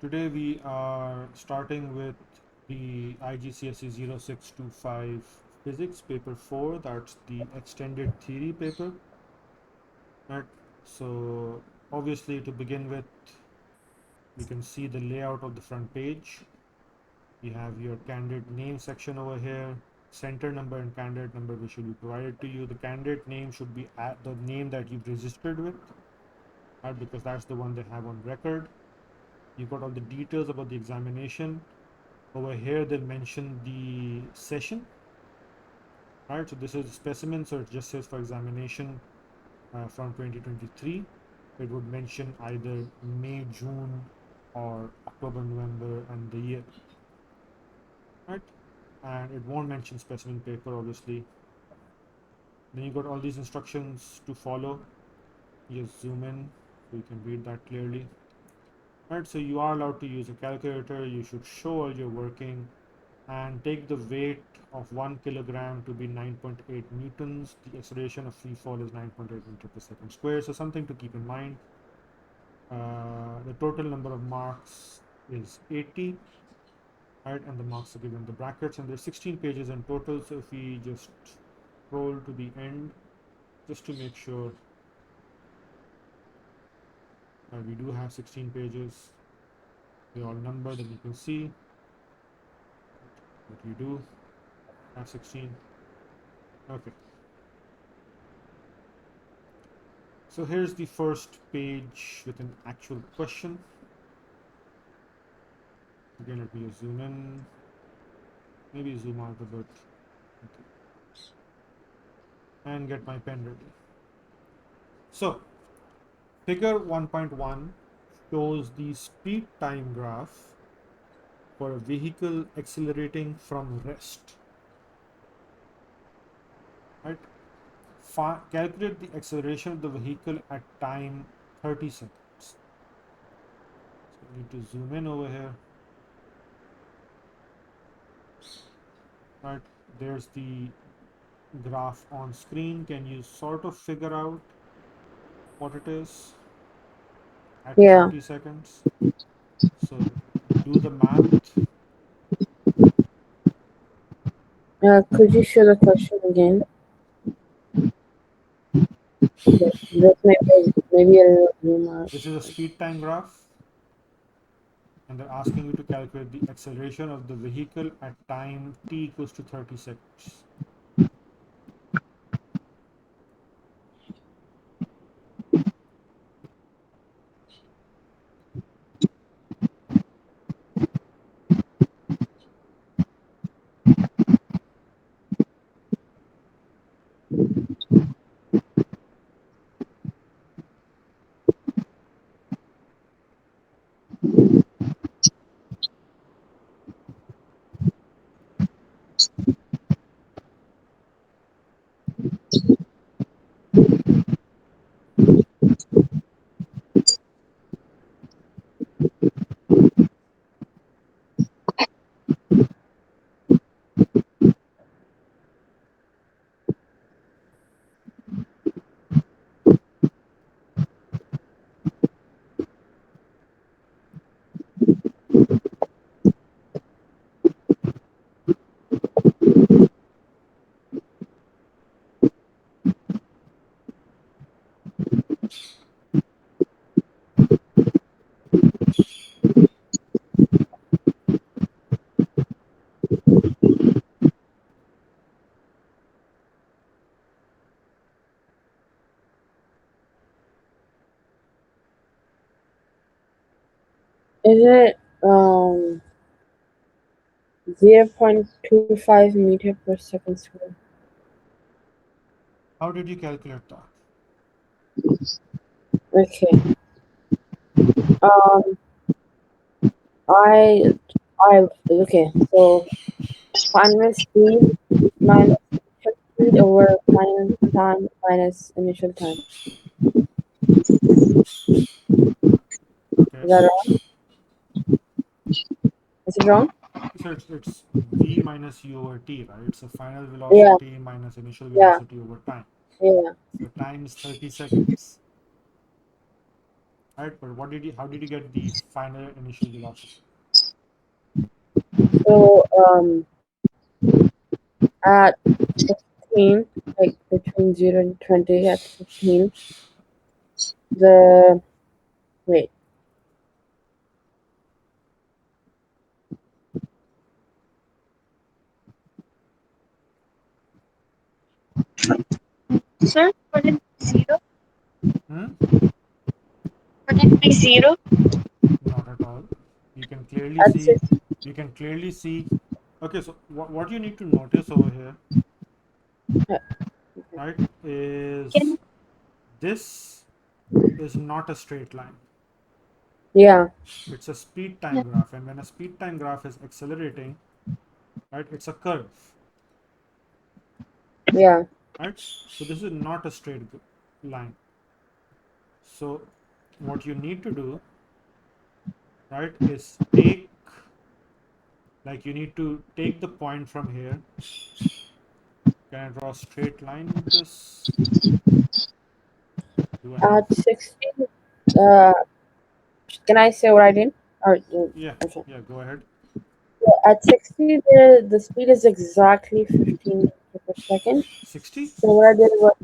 Today we are starting with the IGCSE 0625 Physics Paper 4. That's the extended theory paper. Right. So obviously, to begin with, you can see the layout of the front page. You have your candidate name section over here, center number and candidate number which will be provided to you. The candidate name should be at the name that you've registered with, right, because that's the one they have on record. You've got all the details about the examination. Over here they mention the session, right? So this is a specimen, so it just says for examination from 2023. It would mention either May, June, or October, November, and the year, right? And it won't mention specimen paper, obviously. Then you got all these instructions to follow. You just zoom in so you can read that clearly. Right, so you are allowed to use a calculator. You should show all your working and take the weight of 1 kilogram to be 9.8 newtons. The acceleration of free fall is 9.8 meter per second square. So something to keep in mind. The total number of marks is 80, right? And the marks are given in the brackets, and there's 16 pages in total. So if we just scroll to the end, just to make sure we do have 16 pages. They all numbered, and you can see that you do have 16. Okay. So here's the first page with an actual question. Again, let me just zoom in, maybe zoom out a bit, okay, and get my pen ready. So, figure 1.1 shows the speed time graph for a vehicle accelerating from rest. Right? Calculate the acceleration of the vehicle at time 30 seconds. So, I need to zoom in over here. Right? There's the graph on screen. Can you sort of figure out what it is at Yeah. 30 seconds? So do the math. Could you show the question again? This maybe a little zoom out. This is a speed time graph, and they're asking you to calculate the acceleration of the vehicle at time t equals to 30 seconds. Is it 0.25 meter per second square? How did you calculate that? Okay. Um, I okay. So final speed minus initial speed over final time minus initial time. Okay, Is that wrong? Is it wrong? so it's v minus u over t, right? It's a final Yeah. velocity minus initial Yeah. velocity over time. Yeah. So time is 30 seconds. right? But how did you get the final initial velocity? So at 15, like between 0 and 20 at 15, the wait, Sir, would it be zero? Hmm? Would it be zero? Not at all. You can clearly at see. 6, You can clearly see. Okay, so what you need to notice over here, right, is Can this is not a straight line. yeah, It's a speed time yeah, graph, and when a speed time graph is accelerating, right, it's a curve, yeah, right? So this is not a straight line. So what you need to do, right, is take, like, you need to take the point from here. Can I draw a straight line with this? Do I have? at 16. Uh, can I say what I did? Or Yeah, okay. yeah. Go ahead. So at 60, the speed is exactly 15 meters per second. 60. So what I did was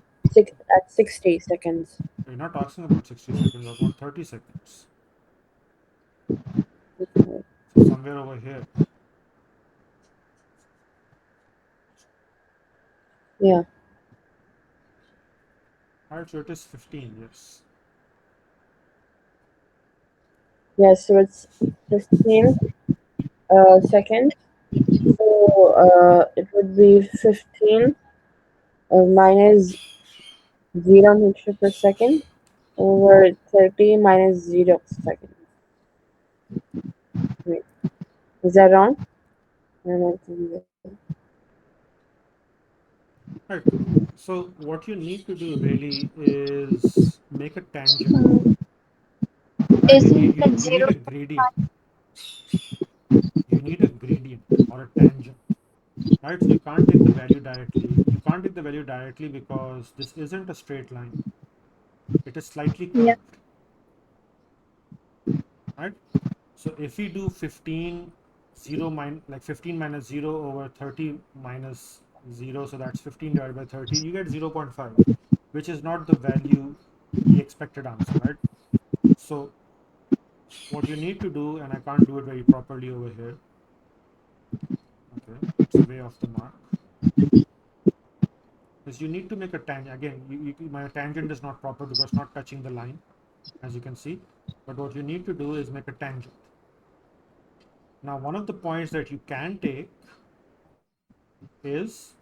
at 60 seconds. We're not talking about 60 seconds. We're talking about 30 seconds. So somewhere over here, Yeah, right? So it is 15. Yes. yeah. So it's 15 seconds. So it would be 15 minus 0 meter per second over 30 minus 0 seconds. Wait, is that wrong? I don't know what to do. Right. So what you need to do really is make a tangent. Right. isn't that You need zero a point gradient. five? You need a gradient or a tangent. Right. So you can't take the value directly. You can't take the value directly because this isn't a straight line. It is slightly Yeah, curved. Right. So if we do 15 0 like 15 minus 0 over 30 minus 0, so that's 15 divided by 30, you get 0.5, which is not the value, the expected answer, right? So what you need to do, and I can't do it very properly over here, okay, it's way off the mark, is you need to make a tangent. Again, my tangent is not proper because it's not touching the line, as you can see. But what you need to do is make a tangent. Now, one of the points that you can take is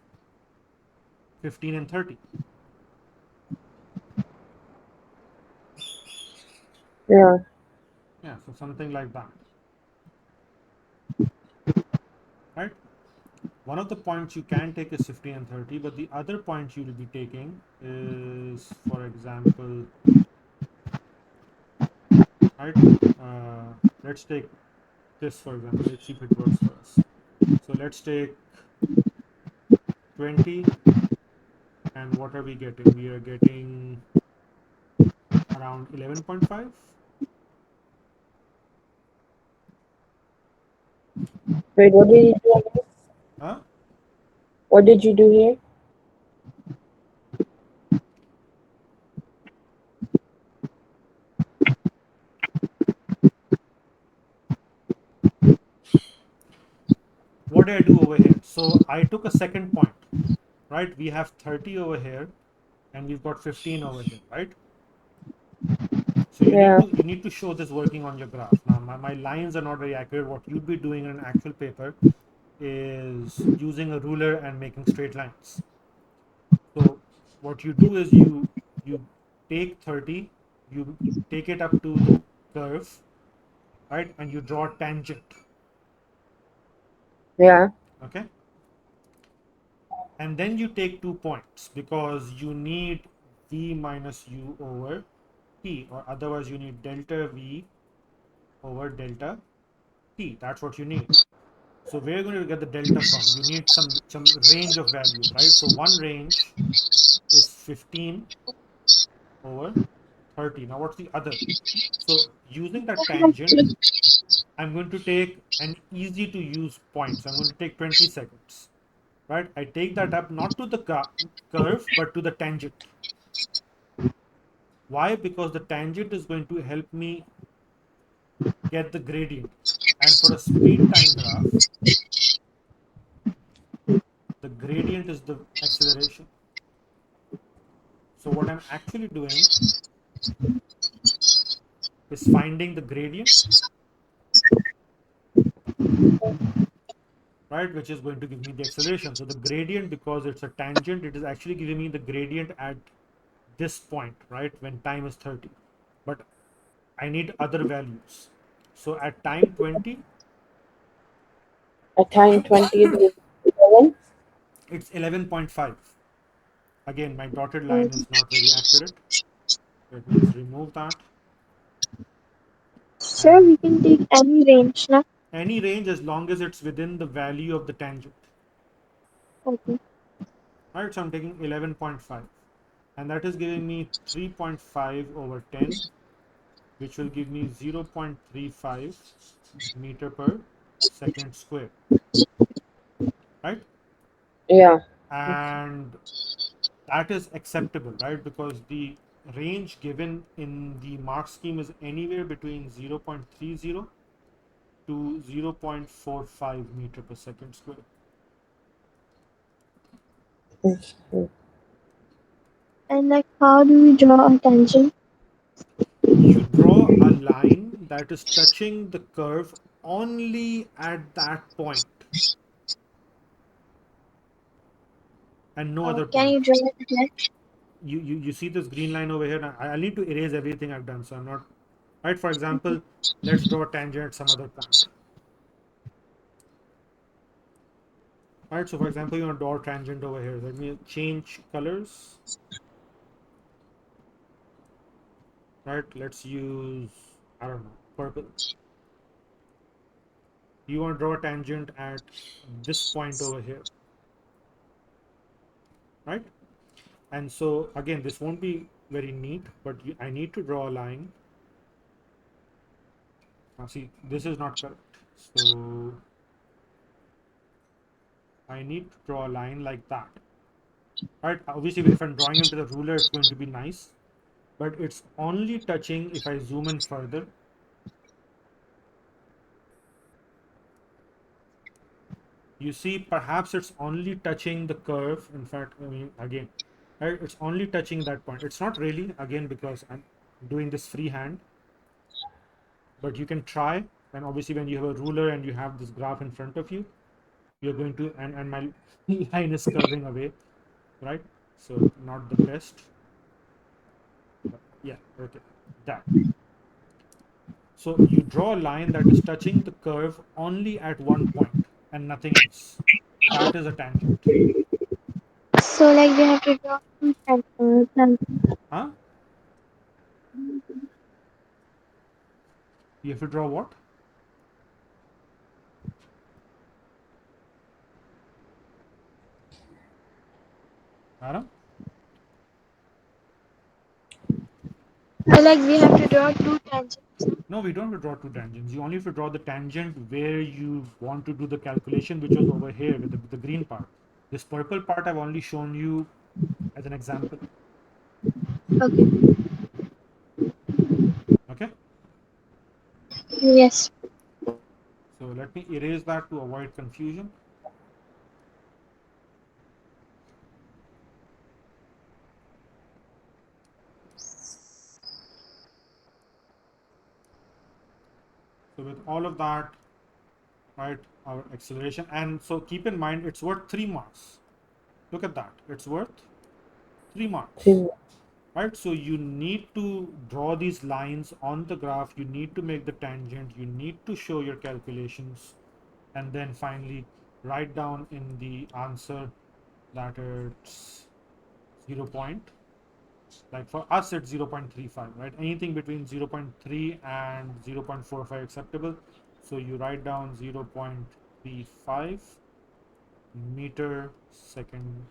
15 and 30. Yeah, Yeah, so something like that, right? One of the points you can take is 15 and 30, but the other point you will be taking is, for example, right? Uh, let's take this, for example. Let's see if it works for us. So let's take 20, and what are we getting? We are getting around 11.5. wait, what did you do again? Huh? What did you do here? What did I do over here? So I took a second point, right? We have 30 over here, and we've got 15 over here, right? So Yeah, you need to show this working on your graph. Now my lines are not very accurate. What you'd be doing in an actual paper is using a ruler and making straight lines. So what you do is you take 30, you take it up to the curve, right, and you draw a tangent. yeah, Okay, and then you take 2 points because you need v minus u over t, or otherwise you need delta v over delta t. That's what you need. So where are you going to get the delta from? You need some range of values, right? So one range is 15 over 30. Now what's the other? So using that tangent, I'm going to take an easy to use point. So I'm going to take 20 seconds. Right? I take that up not to the curve, but to the tangent. Why? Because the tangent is going to help me get the gradient. And for a speed time graph, the gradient is the acceleration. So what I'm actually doing is finding the gradient, right, which is going to give me the acceleration. So the gradient, because it's a tangent, it is actually giving me the gradient at this point, right, when time is 30. But I need other values. So at time 20, At time 20 is 11. it's 11.5. Again, my dotted line Okay. is not very accurate. Let me just remove that. Sir, And we can take any range now. any range as long as it's within the value of the tangent. Okay. Right, so I'm taking 11.5. And that is giving me 3.5 over 10, which will give me 0.35 meter per second square, right? Yeah. And that is acceptable, right? Because the range given in the mark scheme is anywhere between 0.30 to 0.45 meter per second square. Mhm. And like, how do we draw a tangent? You draw a line that is touching the curve only at that point and no other Can point. you draw it again? You see this green line over here. I'll need to erase everything I've done, so I'm not right. For example, let's draw a tangent at some other point. Right, so for example, you want to draw a tangent over here. Let me change colors. Right, let's use, I don't know, purple. You want to draw a tangent at this point over here, right? And so again, this won't be very neat, but I need to draw a line. Now see, this is not correct. So I need to draw a line like that. Right? Obviously, if I'm drawing into the ruler, it's going to be nice. But it's only touching, if I zoom in further, you see perhaps it's only touching the curve. In fact, I mean, again, right? It's only touching that point. It's not really, again, because I'm doing this freehand. But you can try. And obviously, when you have a ruler and you have this graph in front of you, you're going to, and my line is curving away, right? So not the best. But yeah, okay, that. So you draw a line that is touching the curve only at one point and nothing else. That is a tangent. So like we have to draw two tangents. Huh? You have to draw what? Adam? So like we have to draw two tangents. No, we don't have to draw two tangents. You only have to draw the tangent where you want to do the calculation, which was over here with the green part. This purple part I've only shown you as an example. Okay. Okay? Yes. So let me erase that to avoid confusion. So with all of that, right, our acceleration. And so keep in mind, it's worth 3 marks. Look at that. It's worth 3 marks. Two. Right, so you need to draw these lines on the graph. You need to make the tangent. You need to show your calculations. And then finally, write down in the answer that it's 0 point. Like for us, it's 0.35, right? Anything between 0.3 and 0.45 acceptable. So you write down 0.35 meter second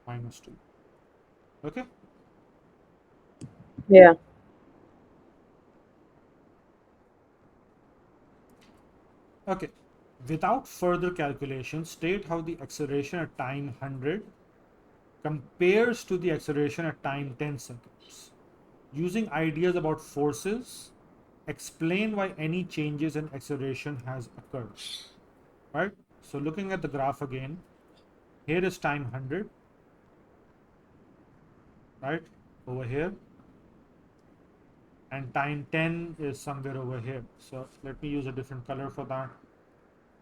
minus 2. Okay. Yeah. Okay. Without further calculation, state how the acceleration at time 100 compares to the acceleration at time 10 seconds. Using ideas about forces, explain why any changes in acceleration has occurred. Right? So looking at the graph again, here is time 100, right? Over here. And time 10 is somewhere over here. So let me use a different color for that.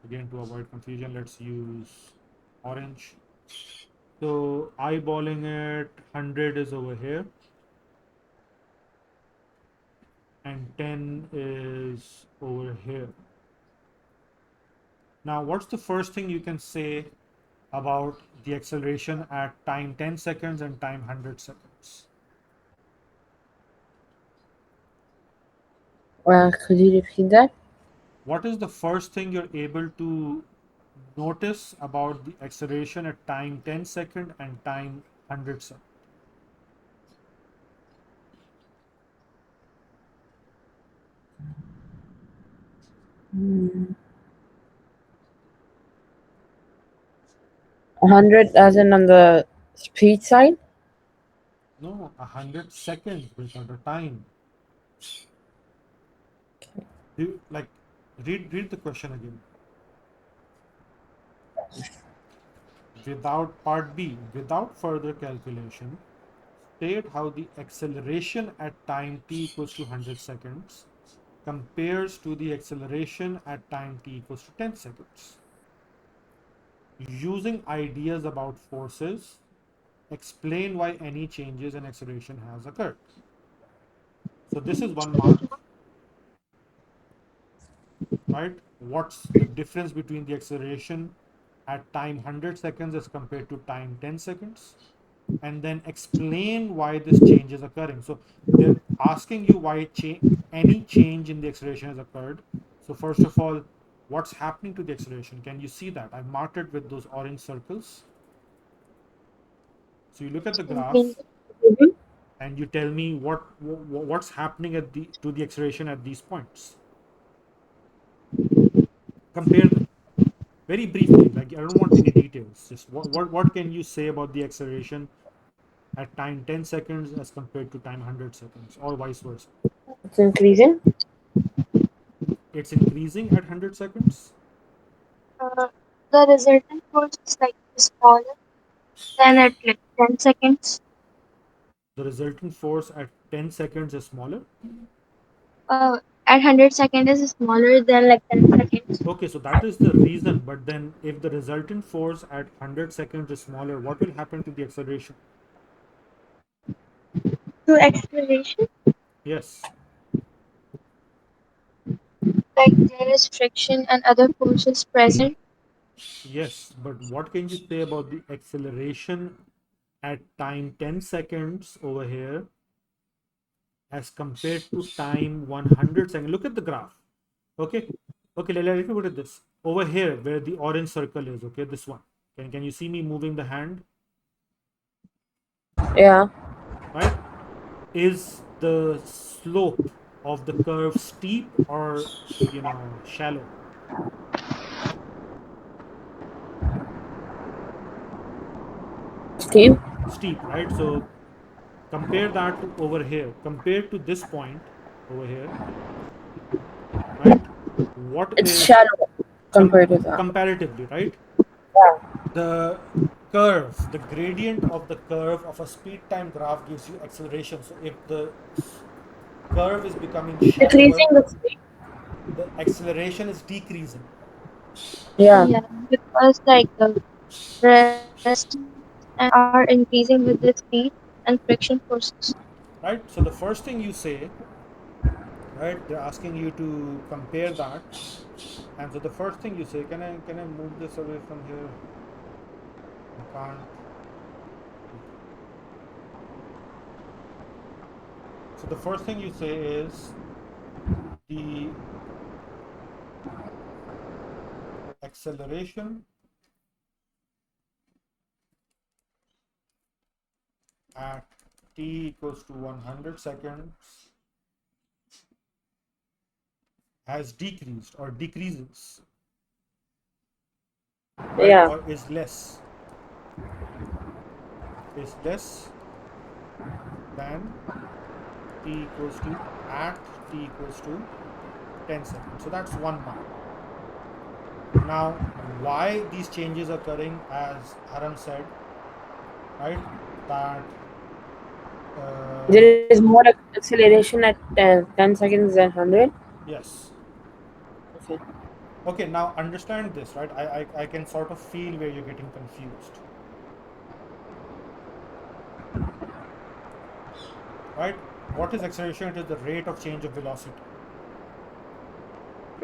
Again, to avoid confusion, let's use orange. So eyeballing it, 100 is over here. And 10 is over here. Now, what's the first thing you can say about the acceleration at time 10 seconds and time 100 seconds? Could you repeat that? What is the first thing you're able to notice about the acceleration at time 10 second and time 100 second? Hmm. 100 as in on the speed side? No, 100 seconds without a time. Like, read the question again. Without part B, without further calculation, state how the acceleration at time t equals to 100 seconds compares to the acceleration at time t equals to 10 seconds. Using ideas about forces, explain why any changes in acceleration has occurred. So this is 1 mark, right? What's the difference between the acceleration at time 100 seconds as compared to time 10 seconds? And then explain why this change is occurring. So they're asking you why any change in the acceleration has occurred. So first of all, what's happening to the acceleration? Can you see that? I marked it with those orange circles. So you look at the graph Mhm. and you tell me what's happening at the to the acceleration at these points. Compare them very briefly. Like, I don't want any details. Just what can you say about the acceleration at time 10 seconds as compared to time 100 seconds, or vice versa? It's increasing. It's increasing at 100 seconds. Uh, the resultant force is like smaller than at like 10 seconds. The resultant force at 10 seconds is smaller. At 100 seconds is smaller than like 10 seconds. Okay, so that is the reason. But then if the resultant force at 100 seconds is smaller, what will happen to the acceleration? To acceleration, Yes. like there is friction and other forces present. Yes, but what can you say about the acceleration at time 10 seconds over here as compared to time 100 seconds? Look at the graph. Okay. Okay, let me put it this. Over here, where the orange circle is, okay, this one. Can you see me moving the hand? Yeah. Right? Is the slope of the curve steep or, shallow? Steve? Steep, right? So compare that to over here. Compared to this point over here, right? What It's is shallow compared to that. comparatively, right? Yeah. The curve, the gradient of the curve of a speed time graph gives you acceleration. So if the curve is becoming Decreasing shallower, the speed. the acceleration is decreasing, Yeah. Yeah, because like the resistance are increasing with the speed and friction forces. right? So the first thing you say, right? They're asking you to compare that, and so the first thing you say, can I move this away from here? I can't. So the first thing you say is the acceleration at t equals to 100 seconds has decreased or decreases. right? Yeah. Or is less than t equals to at t equals to 10 seconds. So that's one mark. Now, why these changes are occurring, as Haram said, right? That There is more acceleration at 10 seconds than 100. yes. Okay. Okay, now understand this, right? I can sort of feel where you're getting confused, right? What is acceleration? It is the rate of change of velocity.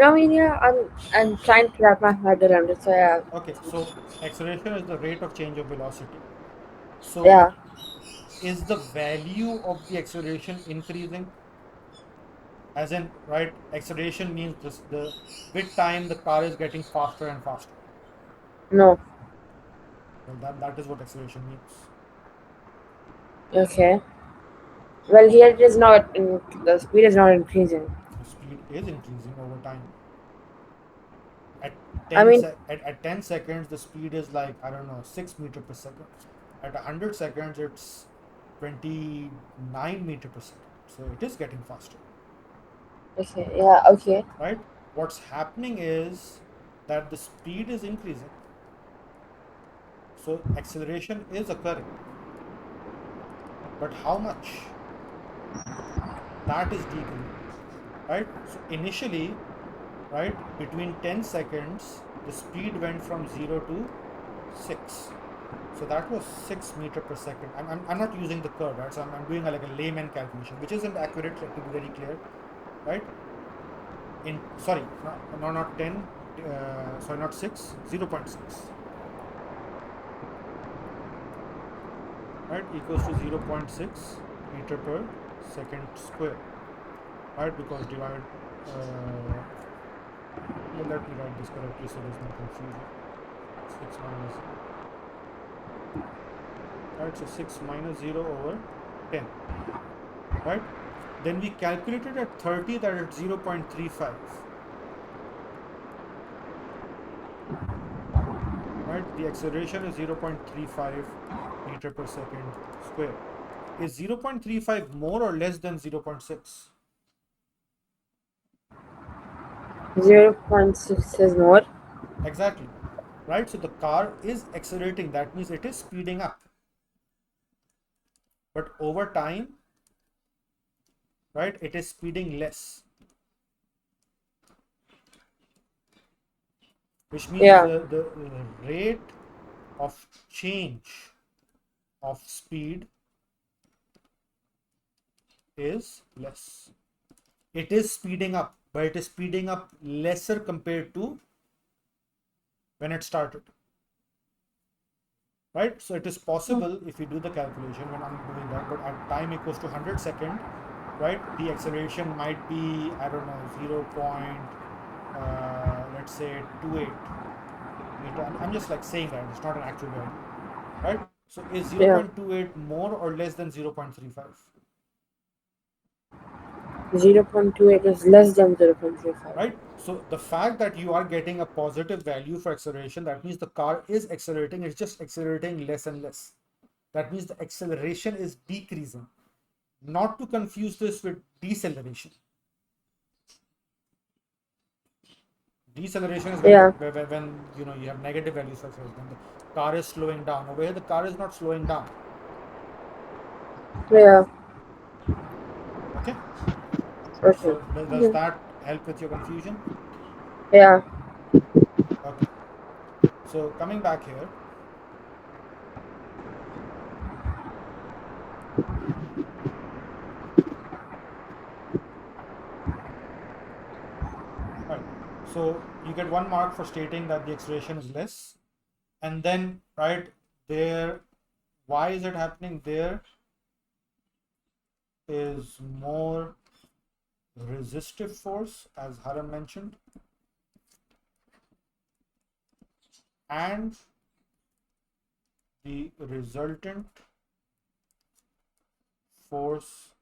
I mean, yeah, I'm trying to wrap my head around it. So yeah, Okay, so acceleration is the rate of change of velocity. So yeah, is the value of the acceleration increasing? As in, right, acceleration means this, the with time the car is getting faster and faster. no, Well, that is what acceleration means. okay. Well, here it is not. The speed is not increasing. The speed is increasing over time. At I mean, at 10 seconds the speed is like, I don't know, 6 meter per second. At 100 seconds it's 29 meter per second. So it is getting faster, okay, yeah, okay, right? What's happening is that the speed is increasing, so acceleration is occurring, but how much? That is decreasing, right? So initially, right, between 10 seconds the speed went from 0 to 6. So that was 6 meter per second. I'm not using the curve, right? So I'm doing like a layman calculation, which isn't accurate, to be very clear, right? In sorry, not 10, sorry, not 6, 0.6, right? Equals to 0.6 meter per second square, right? Because divide, let me write this correctly so there's no confusion. 6 minus 0, right? So 6 minus 0 over 10, right? Then we calculated at 30 that it's 0.35, right? The acceleration is 0.35 meter per second square. Is 0.35 more or less than 0.6? 0.6 is more. Exactly, right? So the car is accelerating. That means it is speeding up. But over time, right, it is speeding less, which means Yeah, the rate of change of speed is less. It is speeding up, but it is speeding up lesser compared to when it started, right? So it is possible if we do the calculation, when I'm doing that, but at time equals to 100 second, right, the acceleration might be, I don't know, 0 point, let's say 28 meter. I'm just like saying that it's not an actual value, right? So is yeah. 0.28 more or less than 0.35, 0.28 is less than 0.35. right? So the fact that you are getting a positive value for acceleration, that means the car is accelerating. It's just accelerating less and less. That means the acceleration is decreasing. Not to confuse this with deceleration. Deceleration is when Yeah, you have negative values for acceleration. When the car is slowing down. Over here, the car is not slowing down. yeah. Okay. Okay. So does Mhm. that help with your confusion? Yeah. Okay. So coming back here, right. So you get 1 mark for stating that the acceleration is less, and then right there, why is it happening? There is more resistive force, as Haram mentioned, and the resultant force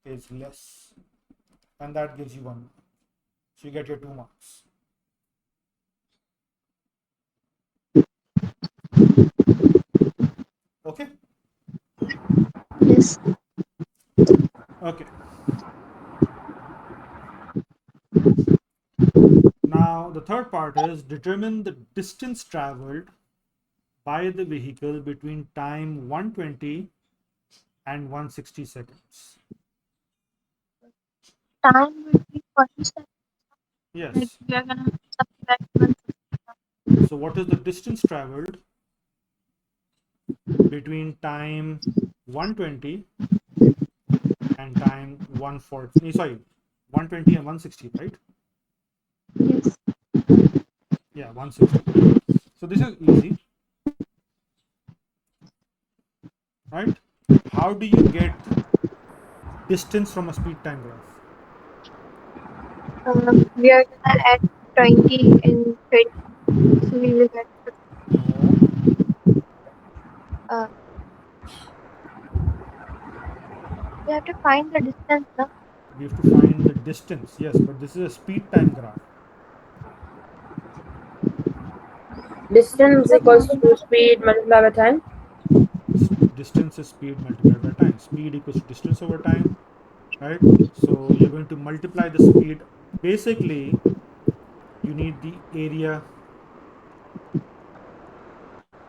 is less, and that gives you 1 mark. So you get your 2 marks. Okay. Yes. Okay. Now the third part is determine the distance traveled by the vehicle between time 120 and 160 seconds. Time would be 47. Like Yes. we are gonna subtract 1. So what is the distance traveled between time 120 and time 140? Sorry, 120 and 160, right? Yes. Yeah, 160. So this is easy, right? How do you get distance from a speed time graph? We are gonna add 20 and 30. So we will get, No, uh, we have to find the distance now. we have to find the distance. Yes, but this is a speed time graph. Distance So equals to speed multiplied by time. Distance is speed multiplied by time. Speed equals to distance over time, right? So you're going to multiply the speed. Basically, you need the area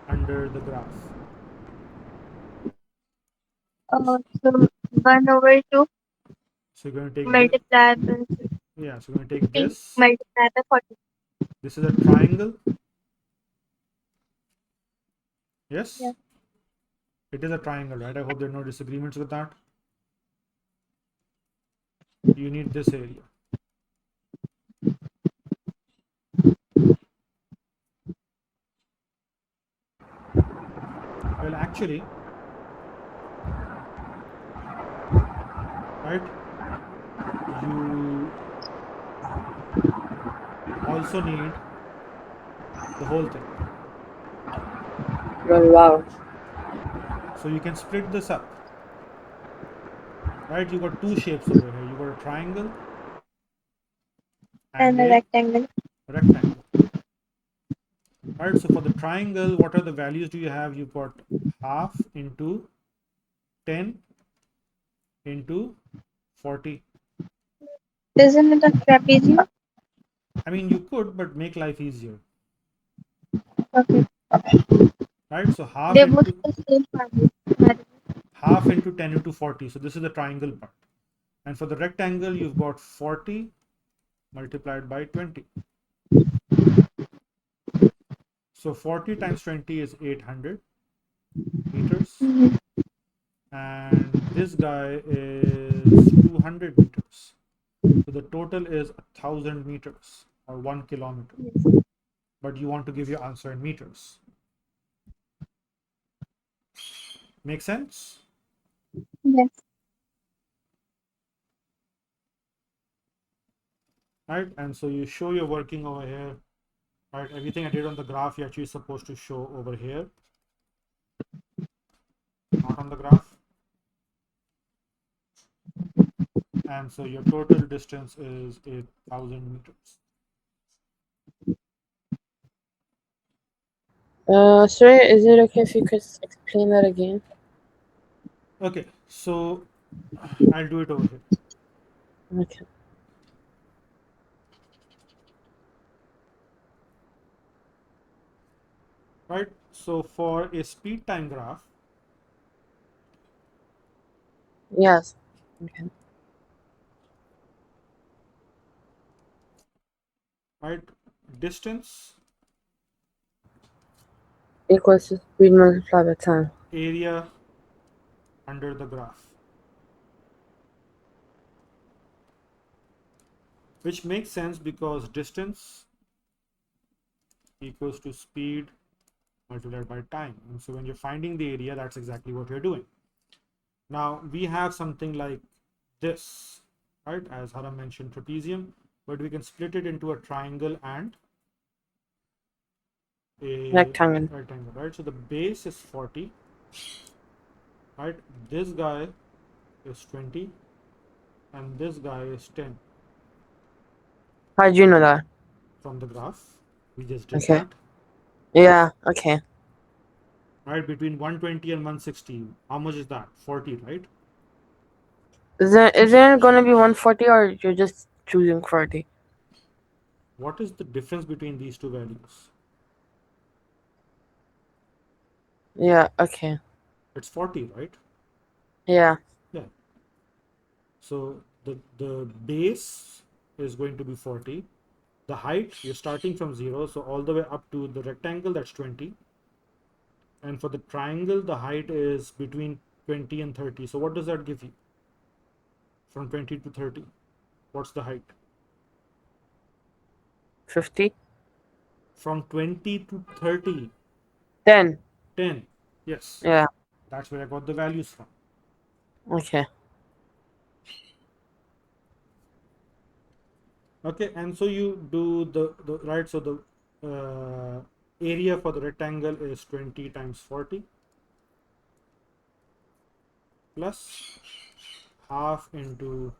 under the graph. so 1 over 2 So you're going to take the, multiplied by yeah, so you're going to take 50 this. multiplied by 40. This is a triangle. Yeah. Yes, it is a triangle, right? I hope there are no disagreements with that. You need this area. Well, actually, right, you also need the whole thing. Oh, wow. So you can split this up, right? You got two shapes over here. You got a triangle and And a a rectangle. rectangle, right? So for the triangle, what are the values do you have? You've got half into 10 into 40. Isn't it a trapezium? I mean, you could, but make life easier, Okay. right? So half They both into the same family. By the way. half into 10 into 40. So this is the triangle part. And for the rectangle, you've got 40 multiplied by 20. So 40 times 20 is 800 meters. Mhm. And this guy is 200 meters. So the total is 1,000 meters or 1 kilometer. Yes. But you want to give your answer in meters. Make sense? Yes. Right? And so you show your working over here. Right? Everything I did on the graph, you're actually supposed to show over here, not on the graph. And so your total distance is 8,000 meters. Sir, is it okay if you could explain that again? Okay, so I'll do it over here. Okay. Right? So for a speed time graph, Yes. Okay. right? Distance, Equals to speed multiplied by time. area under the graph, which makes sense because distance equals to speed multiplied by time. And so when you're finding the area, that's exactly what you're doing. Now we have something like this, right? As Haram mentioned, trapezium, but we can split it into a triangle and a Rectangle. rectangle, right? So the base is 40, right? This guy is 20 and this guy is 10 How do you know that? from the graph. We just did Okay. that, Yeah. Okay. right? Between 120 and 160. How much is that? 40, right? Is there gonna be 140 or you're just choosing 40? What is the difference between these two values? Yeah, okay. It's 40, right? Yeah. Yeah. So the base is going to be 40. The height, you're starting from 0, so all the way up to the rectangle, that's 20. And for the triangle, the height is between 20 and 30. So what does that give you? From 20 to 30, what's the height? 50? From 20 to 30, 10. 10. Yes, Yeah. that's where I got the values from. Okay. Okay, and so you do the right. So the area for the rectangle is 20 times 40 plus half into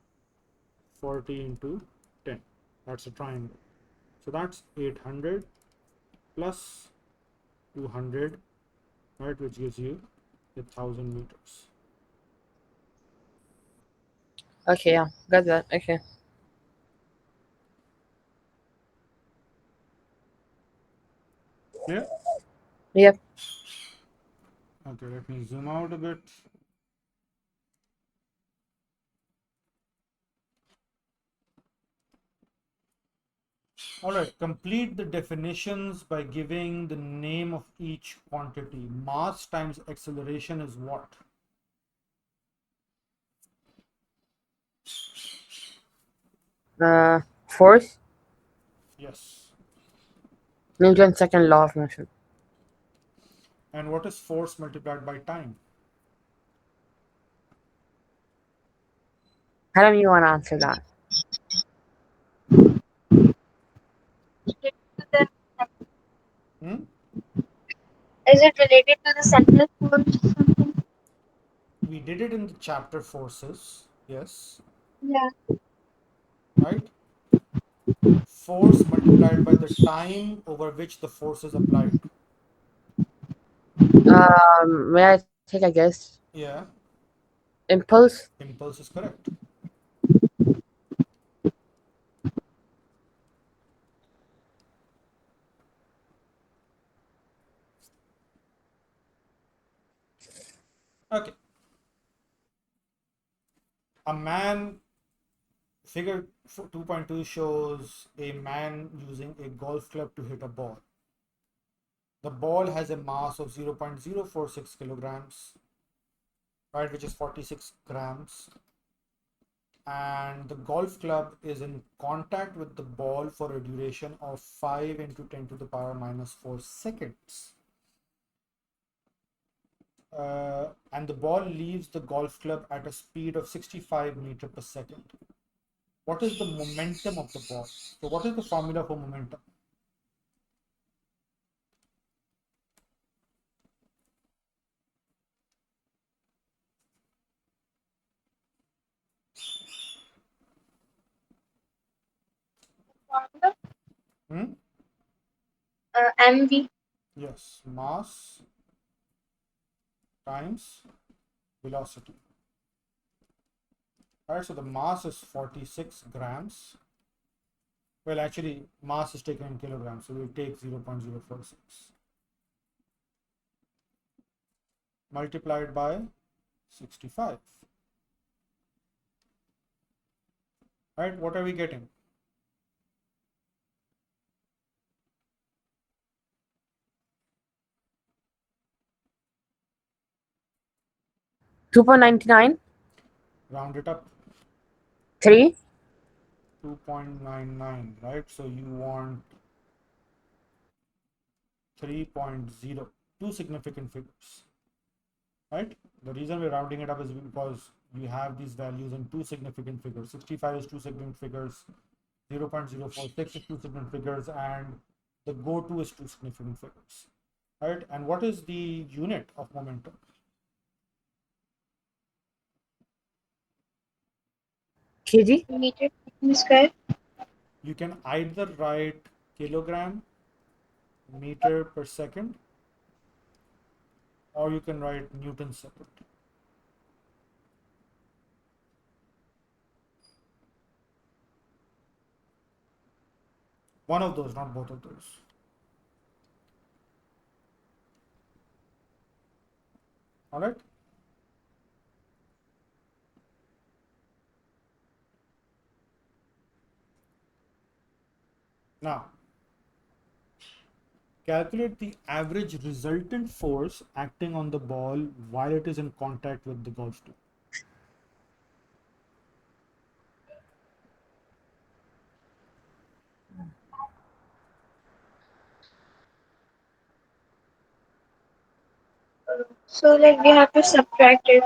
40 into 10. That's a triangle. So that's 800 plus 200, right, which gives you 1,000 meters. Okay, yeah. Got that. Okay. Yeah. Yep. Okay, let me zoom out a bit. All right, complete the definitions by giving the name of each quantity. Mass times acceleration is what? Force? Yes. Newton's second law of motion. And what is force multiplied by time? How do you want to answer that? Hmm? Is it related to the central force or something? We did it in the chapter forces. Yes. Yeah. Right? Force multiplied by the time over which the force is applied. May I take a guess? Yeah. Impulse? Impulse is correct. Okay. A man, figure 2.2 shows a man using a golf club to hit a ball. The ball has a mass of 0.046 kilograms, right, which is 46 grams. And the golf club is in contact with the ball for a duration of 5 into 10 to the power minus 4 seconds. And the ball leaves the golf club at a speed of 65 meter per second. What is the momentum of the ball? So what is the formula for momentum? Formula? Hmm? MV. Yes, mass times velocity. All right, so the mass is 46 grams. Well, actually, mass is taken in kilograms, so we'll take 0.046 multiplied by 65. Right, what are we getting? 2.99? Round it up. 3? 2.99, right? So you want 3.0, two significant figures, right? The reason we're rounding it up is because we have these values in two significant figures. 65 is two significant figures, 0.046 is two significant figures, and the go-to is two significant figures, right? And what is the unit of momentum? kg? Meter per square. You can either write kilogram meter per second, or you can write Newton separate. One of those, not both of those. All right. Now, calculate the average resultant force acting on the ball while it is in contact with the golf club. So like we have to subtract it.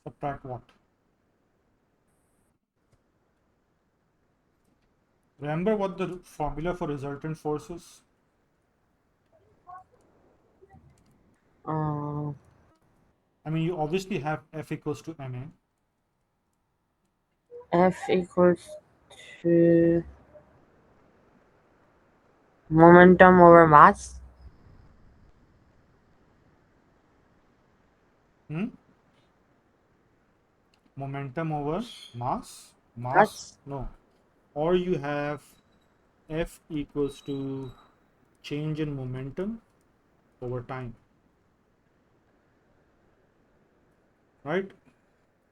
Subtract what? Remember what the formula for resultant force is? Uh, I mean, you obviously have F equals to ma. F equals to momentum over mass. Hmm? Momentum over mass. Mass, Mass. no. Or you have F equals to change in momentum over time, right?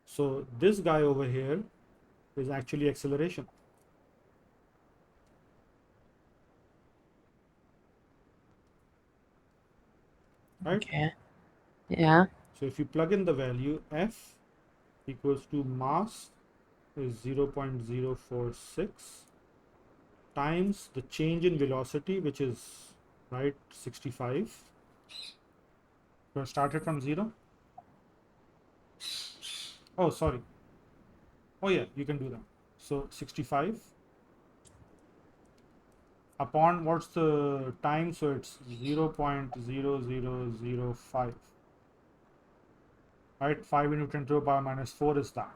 So this guy over here is actually acceleration, right? Okay. Yeah. So if you plug in the value, F equals to mass is 0.046 times the change in velocity, which is, right, 65. So start it from 0. Oh, sorry. Oh yeah, you can do that. So 65 upon what's the time? So it's 0.0005, right? 5 into 10 to the power minus 4 is that.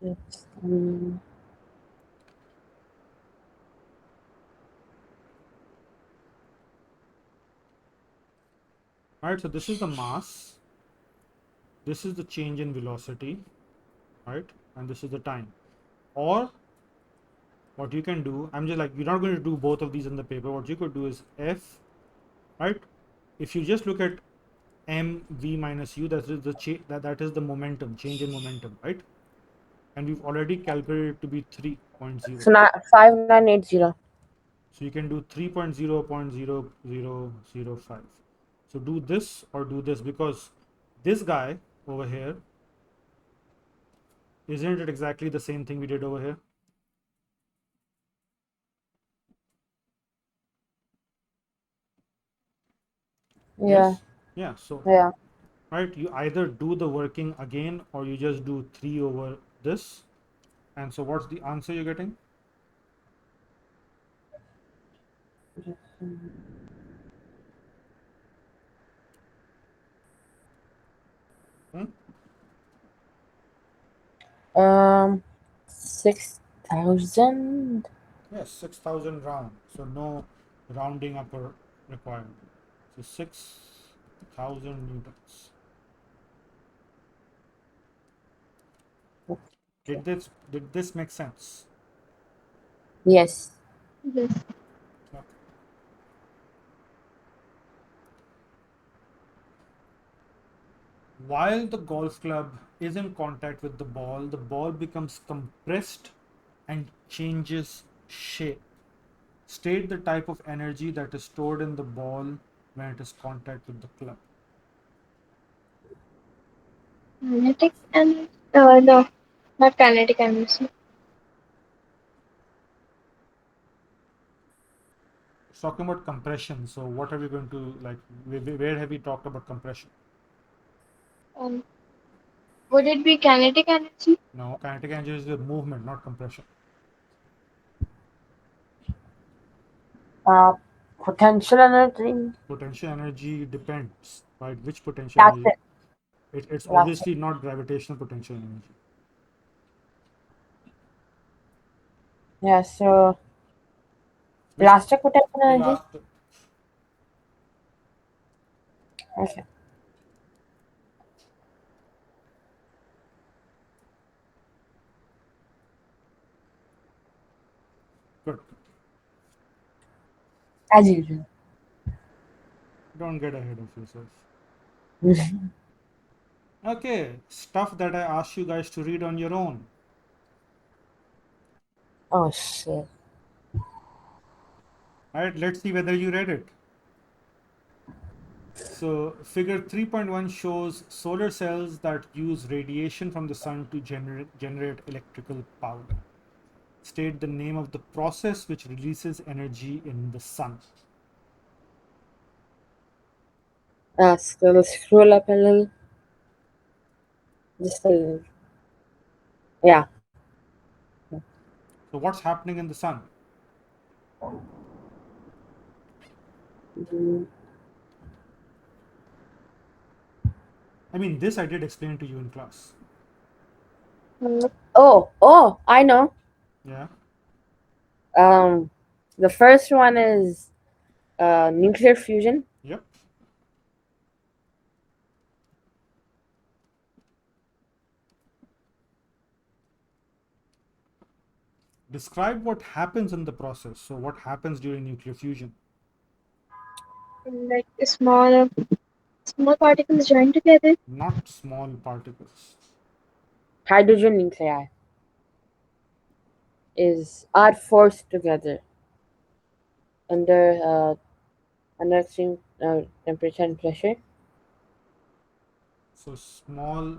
It's, um, Right, so this is the mass, this is the change in velocity, right? And this is the time. Or what you can do, I'm just like, you're not going to do both of these in the paper. What you could do is F, right? If you just look at mv minus u, that is the that is the momentum, change in momentum, right? And we've already calculated it to be 3.0. so not 5980. So you can do 3.0.0005. So do this or do this, because this guy over here, isn't it exactly the same thing we did over here? Yeah. Yes? Yeah. So, Yeah. right, you either do the working again or you just do 3 over this. And so what's the answer you're getting? Hmm? 6,000. Yes, 6,000 round. So no rounding up or required. So 6,000 newtons. Did this make sense? Yes. Yes. Okay. While the golf club is in contact with the ball becomes compressed and changes shape. State the type of energy that is stored in the ball when it is contact with the club. Kinetic energy. No, not kinetic energy. It's talking about compression. So what are we going to like? Where have we talked about compression? Um, would it be kinetic energy? No, kinetic energy is the movement, not compression. Uh, Potential energy. Potential energy depends, right? Which potential That's energy? it. It's Elastic. obviously not gravitational potential energy. Yeah, so Which elastic potential energy. elastic? Okay. Good. As usual. Don't get ahead of yourself. Okay, stuff that I asked you guys to read on your own. Oh shit. All right, let's see whether you read it. So, figure 3.1 shows solar cells that use radiation from the sun to generate electrical power. State the name of the process which releases energy in the sun. So let's scroll up a little. Just a little. Yeah. So, what's happening in the sun? Mm. I mean, this I did explain to you in class. Oh, I know. Yeah. Um, the first one is nuclear fusion. Yep. Describe what happens in the process. So, what happens during nuclear fusion? Like small particles join together. Not small particles. Hydrogen nuclei are forced together under under extreme temperature and pressure. So, small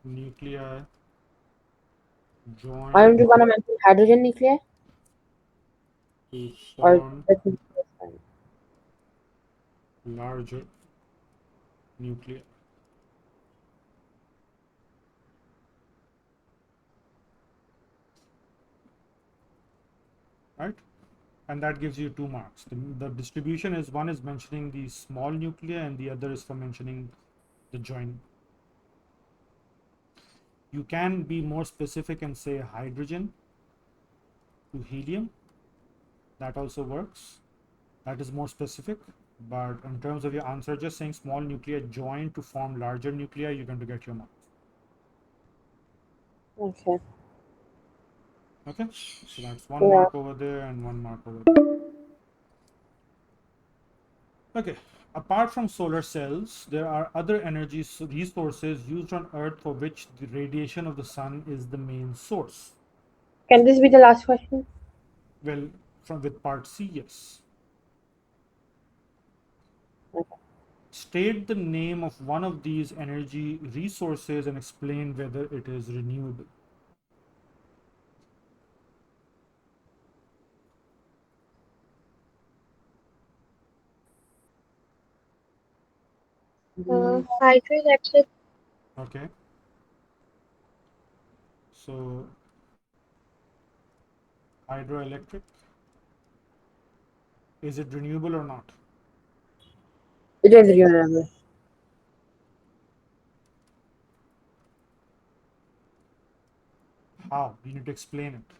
nuclei Aren't join you gonna mention hydrogen nuclei to or form that's the first one? larger nuclei. Right? And that gives you 2 marks. The distribution is one is mentioning the small nuclei and the other is for mentioning the join. You can be more specific and say hydrogen to helium. That also works. That is more specific. But in terms of your answer, just saying small nuclei join to form larger nuclei, you're going to get your marks. Okay. Okay, so that's one Yeah. mark over there and 1 mark over there. Okay, apart from solar cells, there are other energy resources used on Earth for which the radiation of the sun is the main source. Can this be the last question? Well, from with part C, yes. Okay. State the name of one of these energy resources and explain whether it is renewable. Mm, Hydroelectric. Okay, so hydroelectric, is it renewable or not? it is renewable. How? You need to explain it.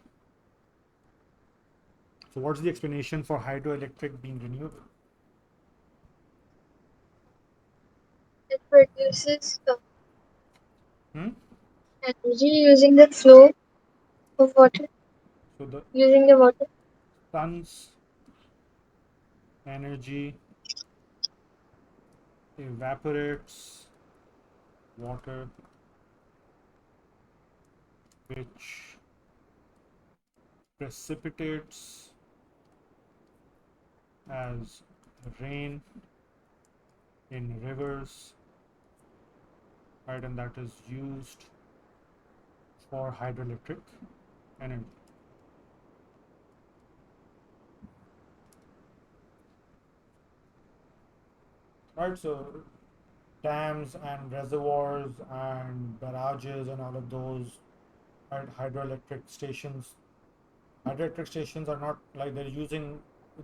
So, what's the explanation for hydroelectric being renewable? It produces Hmm? energy using the flow of water, So, the using the water. sun's energy evaporates water, which precipitates as rain in rivers, right? And that is used for hydroelectric energy, right? So, dams and reservoirs and barrages and all of those, right? Hydroelectric stations are not like they're using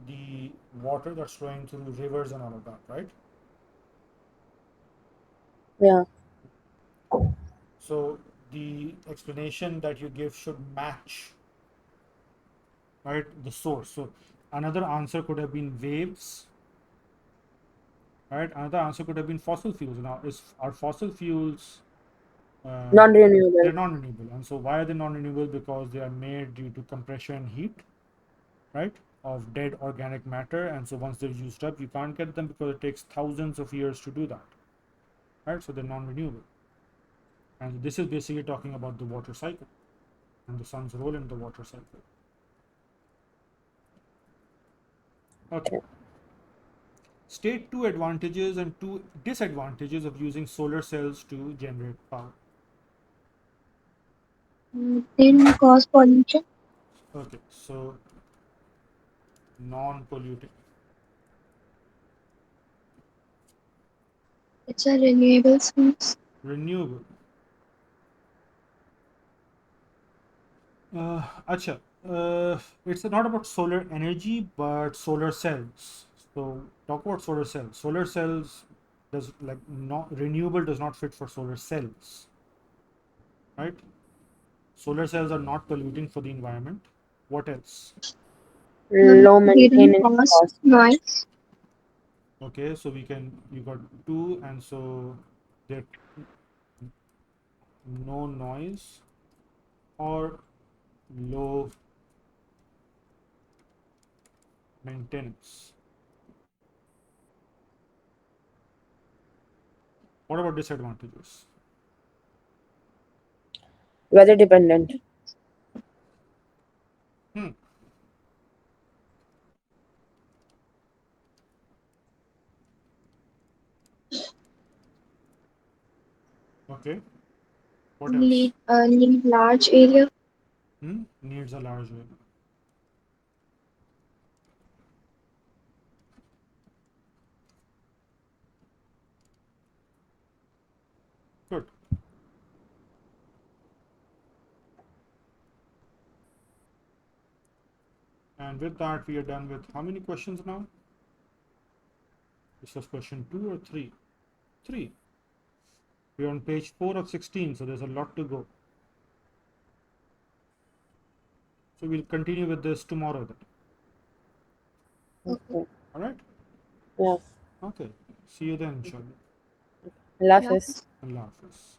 the water that's flowing through rivers and all of that, right? Yeah. So the explanation that you give should match, right, the source. So another answer could have been waves, right? Another answer could have been fossil fuels. Now, are fossil fuels Non-renewable. they're non-renewable, and so why are they non-renewable? Because they are made due to compression and heat, right, of dead organic matter, and so once they're used up, you can't get them because it takes thousands of years to do that, right? So they're non-renewable, and this is basically talking about the water cycle and the sun's role in the water cycle. Okay. Okay. State two advantages and two disadvantages of using solar cells to generate power. They don't cause pollution. Okay, so non-polluting, It's a renewable source. renewable. Acha, it's not about solar energy, but solar cells. So talk about solar cells. Solar cells does like not renewable does not fit for solar cells, right? Solar cells are not polluting for the environment. What else? Low They don't maintenance cause cost. noise. Okay, so you got two, and so there no noise or low maintenance. What about disadvantages? Weather dependent. Hmm. Okay. What else? Need large area. Needs a large area. Good. And with that, we are done with how many questions now? This was question 2 or 3? 3. We're on page 4 of 16, so there's a lot to go. So we'll continue with this tomorrow then. Okay. All right? Yes. Okay. See you then, inshallah. Allah Yeah. Hafiz. Allah Hafiz.